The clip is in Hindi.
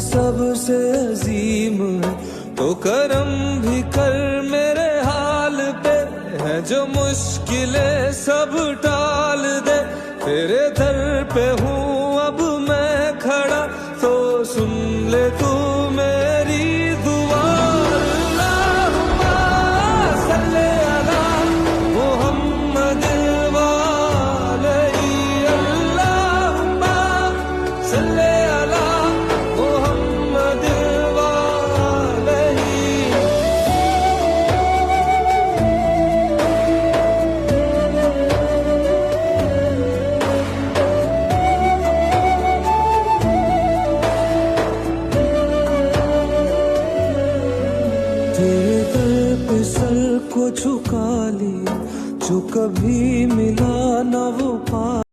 सबसे अजीम है, तो करम भी कर मेरे हाल पे, है जो मुश्किलें सब टाल दे। तेरे दर पे हूँ अब मैं खड़ा, तो सुन ले तू मेरी दुआ। अल्लाहुम्मा सल्ले अला मुहम्मद वालैहि, अल्लाहुम्मा सल्ले अला मुहम्मद वालैहि। तेरे दर पे सर को झुका लिया, जो कभी मिला